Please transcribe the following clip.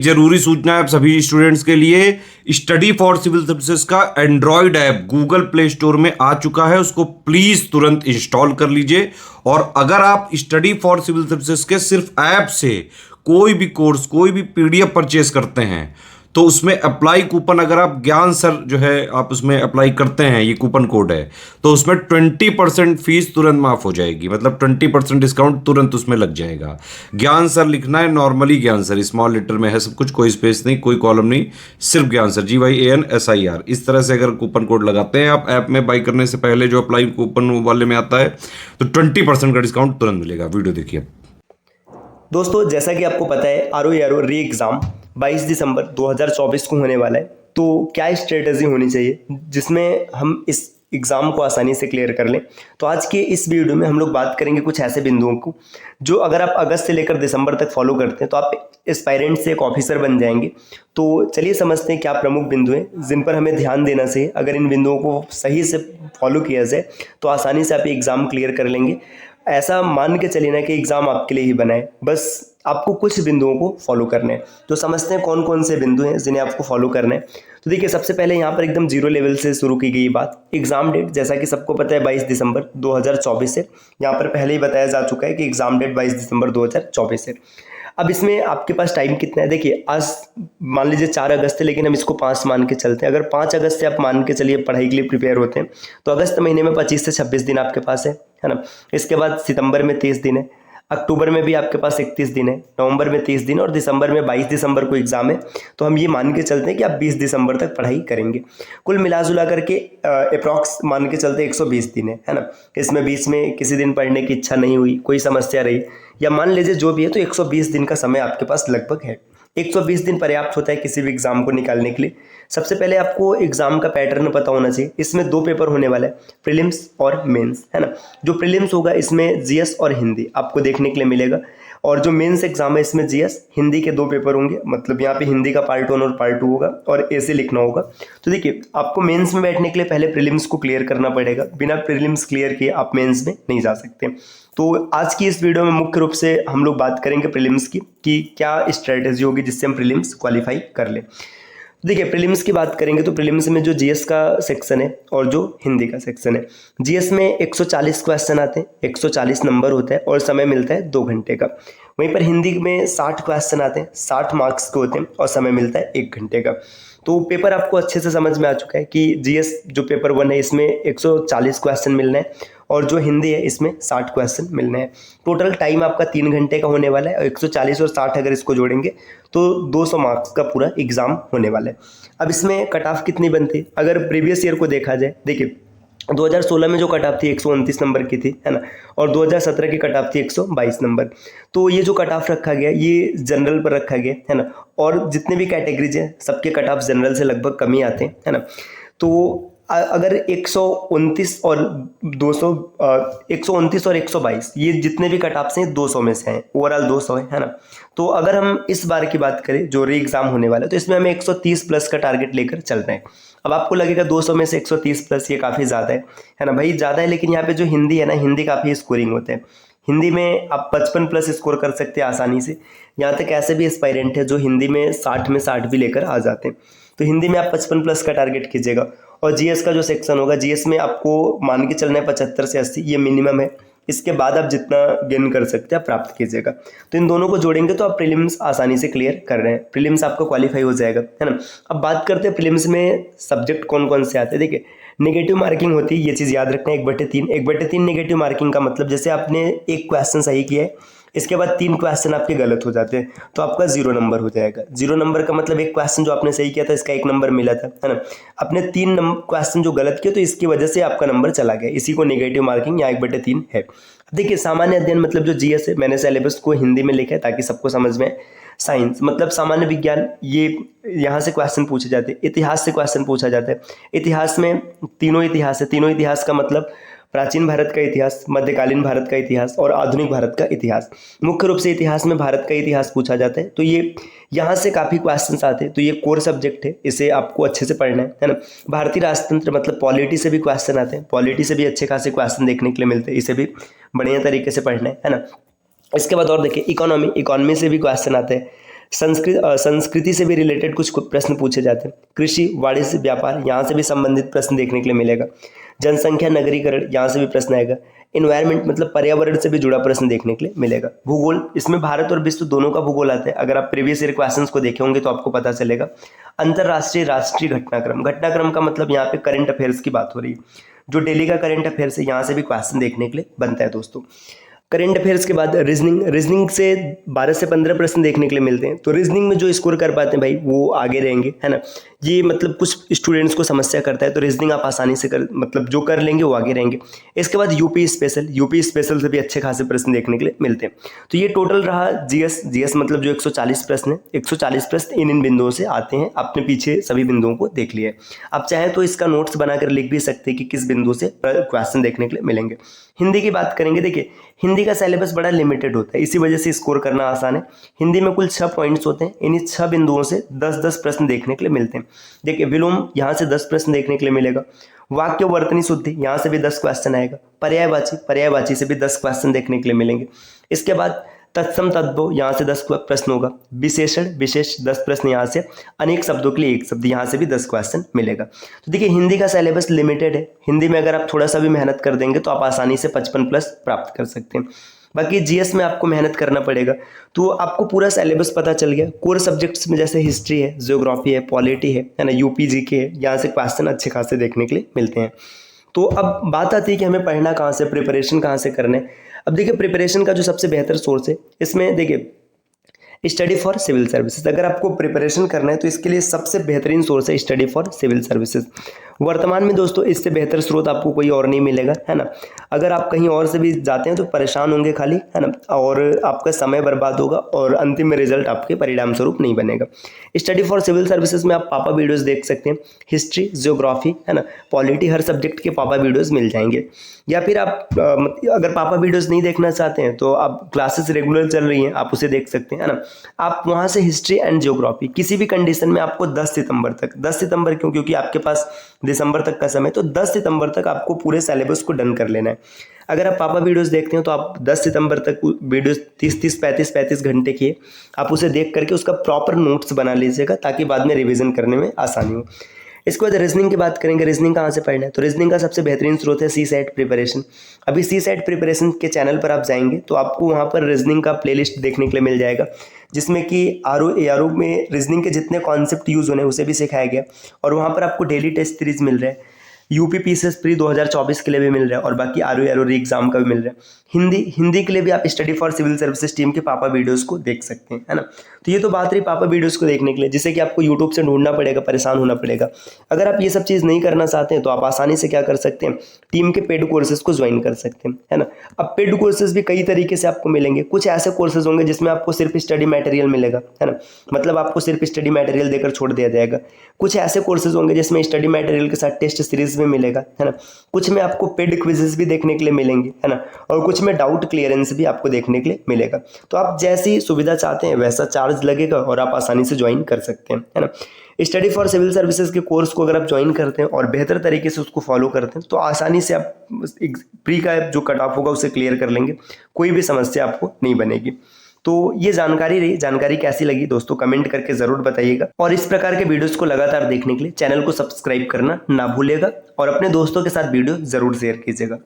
जरूरी सूचना है आप सभी स्टूडेंट्स के लिए। स्टडी फॉर सिविल सर्विसेज का Android app Google play store में आ चुका है, उसको प्लीज तुरंत इंस्टॉल कर लीजिए। और अगर आप स्टडी फॉर सिविल सर्विसेज के सिर्फ ऐप से कोई भी कोर्स, कोई भी पीडीएफ परचेस करते हैं तो उसमें अप्लाई कूपन, अगर आप ज्ञान सर जो है आप उसमें अप्लाई करते हैं, ये कूपन कोड है, तो उसमें 20% फीस तुरंत माफ हो जाएगी। मतलब 20% डिस्काउंट तुरंत उसमें लग जाएगा। ज्ञान सर लिखना है, नॉर्मली ज्ञान सर, स्मॉल लेटर में है सब कुछ, कोई स्पेस नहीं, कोई कॉलम नहीं, सिर्फ ज्ञान सर, GYANSIR। इस तरह से अगर कूपन कोड लगाते हैं आप ऐप में बाई करने से पहले, जो अप्लाई कूपन वाले में आता है, तो 20% का डिस्काउंट तुरंत मिलेगा। वीडियो देखिए। दोस्तों, जैसा कि आपको पता है ROE री एग्ज़ाम 22 दिसंबर 2024 को होने वाला है। तो क्या स्ट्रेटजी होनी चाहिए जिसमें हम इस एग्ज़ाम को आसानी से क्लियर कर लें। तो आज के इस वीडियो में हम लोग बात करेंगे कुछ ऐसे बिंदुओं को जो अगर आप अगस्त से लेकर दिसंबर तक फॉलो करते हैं तो आप एस्पायरेंट से एक ऑफिसर बन जाएंगे। तो चलिए समझते हैं क्या प्रमुख बिंदु हैं जिन पर हमें ध्यान देना चाहिए। अगर इन बिंदुओं को सही से फॉलो किया जाए तो आसानी से आप ये एग्ज़ाम क्लियर कर लेंगे। ऐसा मान के चलिए ना कि एग्ज़ाम आपके लिए ही बना है, बस आपको कुछ बिंदुओं को फॉलो करना है। तो समझते हैं कौन कौन से बिंदु हैं जिन्हें आपको फॉलो करना है। तो देखिए, सबसे पहले यहाँ पर एकदम जीरो लेवल से शुरू की गई बात, एग्ज़ाम डेट जैसा कि सबको पता है 22 दिसंबर 2024 से। यहाँ पर पहले ही बताया जा चुका है कि एग्ज़ाम डेट 22 दिसंबर 2024 है। अब इसमें आपके पास टाइम कितना है? देखिए, आज मान लीजिए 4 अगस्त है, लेकिन हम इसको 5 मान के चलते हैं। अगर 5 अगस्त से आप मान के चलिए पढ़ाई के लिए प्रिपेयर होते हैं तो अगस्त महीने में 25 से 26 दिन आपके पास है ना। इसके बाद सितंबर में 30 दिन है, अक्टूबर में भी आपके पास 31 दिन है, नवंबर में 30 दिन और दिसंबर में 22 दिसंबर को एग्ज़ाम है। तो हम ये मान के चलते हैं कि आप 20 दिसंबर तक पढ़ाई करेंगे। कुल मिला जुला करके अप्रॉक्स मान के चलते 120 दिन है ना। इसमें बीच में किसी दिन पढ़ने की इच्छा नहीं हुई, कोई समस्या रही, या मान लीजिए जो भी है, तो 120 दिन का समय आपके पास लगभग है। 120 दिन पर्याप्त होता है किसी भी एग्ज़ाम को निकालने के लिए। सबसे पहले आपको एग्ज़ाम का पैटर्न पता होना चाहिए। इसमें 2 पेपर होने वाला है, प्रीलिम्स और मेंस, है ना। जो प्रीलिम्स होगा इसमें जीएस और हिंदी आपको देखने के लिए मिलेगा, और जो मेंस एग्जाम है इसमें जीएस हिंदी के 2 पेपर होंगे। मतलब यहाँ पे हिंदी का पार्ट 1 और पार्ट 2 होगा और ऐसे लिखना होगा। तो देखिए, आपको मेंस में बैठने के लिए पहले प्रीलिम्स को क्लियर करना पड़ेगा। बिना प्रीलिम्स क्लियर किए आप मेंस में नहीं जा सकते। तो आज की इस वीडियो में मुख्य रूप से हम लोग बात करेंगे प्रीलिम्स की, कि क्या स्ट्रेटेजी होगी जिससे हम प्रीलिम्स क्वालिफाई कर लें। देखिए, प्रीलिम्स की बात करेंगे तो प्रीलिम्स में जो जीएस का सेक्शन है और जो हिंदी का सेक्शन है, जीएस में 140 क्वेश्चन आते हैं, 140 नंबर होता है और समय मिलता है 2 घंटे का। वहीं पर हिंदी में 60 क्वेश्चन आते हैं, 60 मार्क्स के होते हैं और समय मिलता है 1 घंटे का। तो पेपर आपको अच्छे से समझ में आ चुका है कि जीएस जो पेपर 1 है इसमें 140 क्वेश्चन मिलना है और जो हिंदी है इसमें 60 क्वेश्चन मिलने हैं। टोटल टाइम आपका 3 घंटे का होने वाला है और 140 और 60 अगर इसको जोड़ेंगे तो 200 मार्क्स का पूरा एग्जाम होने वाला है। अब इसमें कट ऑफ कितनी बनती है अगर प्रीवियस ईयर को देखा जाए? देखिए, 2016 में जो कट ऑफ थी 129 नंबर की थी, है ना, और 2017 की कट ऑफ थी 122 नंबर। तो ये जो कट ऑफ रखा गया ये जनरल पर रखा गया, है ना, और जितने भी कैटेगरीज हैं सबके कट ऑफ जनरल से लगभग कम ही आते हैं, है ना। तो अगर 129 और 200 129 और 122 ये जितने भी कट ऑफ्स हैं 200 में से हैं, ओवरऑल 200 है ना। तो अगर हम इस बार की बात करें जो री एग्जाम होने वाला है तो इसमें हमें 130 प्लस का टारगेट लेकर चल रहे हैं। अब आपको लगेगा 200 में से 130 प्लस ये काफ़ी ज़्यादा है ना भाई, ज़्यादा है, लेकिन यहाँ पे जो हिंदी है ना, हिंदी काफ़ी स्कोरिंग होते हैं। हिंदी में आप 55 प्लस स्कोर कर सकते हैं आसानी से। यहाँ तक ऐसे भी एस्पायरेंट है जो हिंदी में 60 में 60 भी लेकर आ जाते हैं। तो हिंदी में आप 55 प्लस का टारगेट कीजिएगा। और जीएस का जो सेक्शन होगा, जीएस में आपको मान के चलना है 75 से 80, ये मिनिमम है। इसके बाद आप जितना गेन कर सकते हैं आप प्राप्त कीजिएगा। तो इन दोनों को जोड़ेंगे तो आप प्रीलिम्स आसानी से क्लियर कर रहे हैं, प्रीलिम्स आपका क्वालिफाई हो जाएगा, है ना। अब बात करते हैं प्रीलिम्स में सब्जेक्ट कौन कौन से आते हैं। देखिए, नेगेटिव मार्किंग होती है, ये चीज़ याद रखना है, 1/3। 1/3 नेगेटिव मार्किंग का मतलब जैसे आपने एक क्वेश्चन सही किया है, इसके बाद 3 क्वेश्चन आपके गलत हो जाते हैं तो आपका 0 नंबर हो जाएगा। 0 नंबर का मतलब एक क्वेश्चन जो आपने सही किया था इसका 1 नंबर मिला था, है ना। आपने 3 क्वेश्चन जो गलत किए तो इसकी वजह से आपका नंबर चला गया, इसी को नेगेटिव मार्किंग या 1/3 है। देखिए, सामान्य अध्ययन मतलब जो जीएस है, मैंने सिलेबस को हिंदी में लिखा है ताकि सबको समझ में। साइंस मतलब सामान्य विज्ञान, ये यहाँ से क्वेश्चन पूछे जाते हैं। इतिहास से क्वेश्चन पूछा जाता है। इतिहास में तीनों इतिहास है। तीनों इतिहास का मतलब प्राचीन भारत का इतिहास, मध्यकालीन भारत का इतिहास और आधुनिक भारत का इतिहास। मुख्य रूप से इतिहास में भारत का इतिहास पूछा जाता है, तो ये यहाँ से काफ़ी क्वेश्चंस आते हैं। तो ये कोर सब्जेक्ट है, इसे आपको अच्छे से पढ़ना है ना। भारतीय राजतंत्र मतलब पॉलिटी से भी क्वेश्चन आते हैं, पॉलिटी से भी अच्छे खासे क्वेश्चन देखने के लिए मिलते हैं, इसे भी बढ़िया तरीके से पढ़ना है ना। इसके बाद और देखिए, इकोनॉमी से भी क्वेश्चन आते हैं। संस्कृति से भी रिलेटेड कुछ प्रश्न पूछे जाते हैं। कृषि, वाणिज्य, व्यापार, यहाँ से भी संबंधित प्रश्न देखने के लिए मिलेगा। जनसंख्या, नगरीकरण, यहाँ से भी प्रश्न आएगा। इन्वायरमेंट मतलब पर्यावरण से भी जुड़ा प्रश्न देखने के लिए मिलेगा। भूगोल, इसमें भारत और विश्व दोनों का भूगोल आता है। अगर आप प्रीवियस ईयर क्वेश्चंस को देखे होंगे तो आपको पता चलेगा। अंतरराष्ट्रीय, राष्ट्रीय घटनाक्रम, घटनाक्रम का मतलब यहाँ पे करंट अफेयर्स की बात हो रही है। जो डेली का करंट अफेयर्स है, यहाँ से भी क्वेश्चन देखने के लिए बनता है दोस्तों। करंट अफेयर्स के बाद रीजनिंग से 12 से 15 प्रश्न देखने के लिए मिलते हैं। तो रीजनिंग में जो स्कोर कर पाते हैं भाई वो आगे रहेंगे, है ना। ये मतलब कुछ स्टूडेंट्स को समस्या करता है, तो रीजनिंग आप आसानी से मतलब जो कर लेंगे वो आगे रहेंगे। इसके बाद यूपी स्पेशल से भी अच्छे खासे प्रश्न देखने के लिए मिलते हैं। तो ये टोटल रहा जीएस मतलब जो 140 प्रश्न है, 140 प्रश्न इन बिंदुओं से आते हैं। आपने पीछे सभी बिंदुओं को देख लिया है। आप चाहें तो इसका नोट्स बनाकर लिख भी सकते हैं कि किस बिंदु से क्वेश्चन देखने के लिए मिलेंगे। हिंदी की बात करेंगे, देखिए हिंदी का सिलेबस बड़ा लिमिटेड होता है, इसी वजह से स्कोर करना आसान है। हिंदी में कुल 6 पॉइंट्स होते हैं। इन्हीं 6 बिंदुओं से 10-10 प्रश्न देखने के लिए मिलते हैं। देखिए विलोम, यहाँ से 10 प्रश्न देखने के लिए मिलेगा। वाक्य, वर्तनी शुद्धि, यहाँ से भी 10 क्वेश्चन आएगा। पर्यायवाची से भी 10 क्वेश्चन देखने के लिए मिलेंगे। इसके बाद तत्सम तद्भव, यहाँ से 10 प्रश्न होगा। विशेषण, विशेष 10 प्रश्न यहाँ से। अनेक शब्दों के लिए 1 शब्द, यहाँ से भी 10 क्वेश्चन मिलेगा। तो देखिए हिंदी का सिलेबस लिमिटेड है। हिंदी में अगर आप थोड़ा सा भी मेहनत कर देंगे तो आप आसानी से 55+ प्राप्त कर सकते हैं। बाकी जीएस में आपको मेहनत करना पड़ेगा। तो आपको पूरा सिलेबस पता चल गया। कोर सब्जेक्ट्स में जैसे हिस्ट्री है, ज्योग्राफी है, पॉलिटी है ना, यूपी जीके है, यहाँ से क्वेश्चन अच्छे खासे देखने के लिए मिलते हैं। तो अब बात आती है कि हमें पढ़ना कहाँ से, प्रिपरेशन कहाँ से करने। अब देखिए प्रिपरेशन का जो सबसे बेहतर सोर्स है, इसमें देखिए स्टडी फॉर सिविल सर्विसेज। अगर आपको प्रिपरेशन करना है तो इसके लिए सबसे बेहतरीन सोर्स है स्टडी फॉर सिविल सर्विसेज। वर्तमान में दोस्तों इससे बेहतर स्रोत आपको कोई और नहीं मिलेगा, है ना। अगर आप कहीं और से भी जाते हैं तो परेशान होंगे खाली, है ना, और आपका समय बर्बाद होगा और अंतिम में रिजल्ट आपके परिणाम स्वरूप नहीं बनेगा। स्टडी फॉर सिविल सर्विसेज में आप पापा वीडियोस देख सकते हैं। हिस्ट्री, ज्योग्राफी, है ना, पॉलिटी, हर सब्जेक्ट के पापा वीडियोस मिल जाएंगे। या फिर आप अगर पापा वीडियोस नहीं देखना चाहते हैं तो आप क्लासेस रेगुलर चल रही हैं, आप उसे देख सकते हैं, है ना। आप वहाँ से हिस्ट्री एंड ज्योग्राफी किसी भी कंडीशन में आपको 10 सितंबर तक, 10 सितंबर क्यों, क्योंकि आपके पास दिसंबर तक का समय, तो 10 सितंबर तक आपको पूरे सिलेबस को डन कर लेना है। अगर आप पापा वीडियोस देखते हैं तो आप 10 सितंबर तक वीडियोस 30-30, 35-35 घंटे की, आप उसे देख करके उसका प्रॉपर नोट्स बना लीजिएगा ताकि बाद में रिवीजन करने में आसानी हो। इसके बाद रीजनिंग की बात करेंगे। रीजनिंग कहाँ से पढ़ना है, तो रीजनिंग का सबसे बेहतरीन स्रोत है सीसैट प्रिपरेशन। अभी सीसैट प्रिपरेशन के चैनल पर आप जाएंगे तो आपको वहाँ पर रीजनिंग का प्लेलिस्ट देखने के लिए मिल जाएगा, जिसमें कि आरओ में रीजनिंग के जितने कॉन्सेप्ट यूज़ होने उसे भी सिखाया गया। और वहाँ पर आपको डेली टेस्ट सीरीज मिल रहा है। यूपी पीसीएस प्री 2024 के लिए भी मिल रहा है और बाकी आरओ री एग्जाम का भी मिल रहा है। हिंदी के लिए भी आप study for civil services team के पापा वीडियोस को देख सकते हैं, है ना। तो ये तो बात रही पापा वीडियोस को देखने के लिए, जिससे कि आपको यूट्यूब से ढूंढना पड़ेगा, परेशान होना पड़ेगा। अगर आप ये सब चीज़ नहीं करना चाहते हैं तो आप आसानी से क्या कर सकते हैं, टीम के पेड कोर्सेज को ज्वाइन कर सकते हैं, है ना। अब पेड कोर्सेज भी कई तरीके से आपको मिलेंगे। कुछ ऐसे कोर्सेज होंगे जिसमें आपको सिर्फ स्टडी मटेरियल मिलेगा, है ना, मतलब आपको सिर्फ स्टडी मटेरियल देकर छोड़ दिया जाएगा। कुछ ऐसे कोर्सेज होंगे जिसमें स्टडी मटेरियल के साथ टेस्ट सीरीज भी मिलेगा, है ना। कुछ में आपको पेड क्विजेस भी देखने के लिए मिलेंगे, है ना, और कुछ में डाउट क्लियरेंस भी आपको देखने के लिए मिलेगा। तो आप जैसी सुविधा चाहते हैं वैसा चार्ज लगेगा और आप आसानी से ज्वाइन कर सकते हैं, है ना। स्टडी फॉर सिविल सर्विसेज के कोर्स को अगर आप ज्वाइन करते हैं और बेहतर तरीके से उसको फॉलो करते हैं तो आसानी से आप प्री का जो कट ऑफ होगा उसे क्लियर कर लेंगे, कोई भी समस्या आपको नहीं बनेगी। तो ये जानकारी रही। जानकारी कैसी लगी दोस्तों कमेंट करके ज़रूर बताइएगा, और इस प्रकार के वीडियोस को लगातार देखने के लिए चैनल को सब्सक्राइब करना ना भूलिएगा और अपने दोस्तों के साथ वीडियो ज़रूर शेयर कीजिएगा।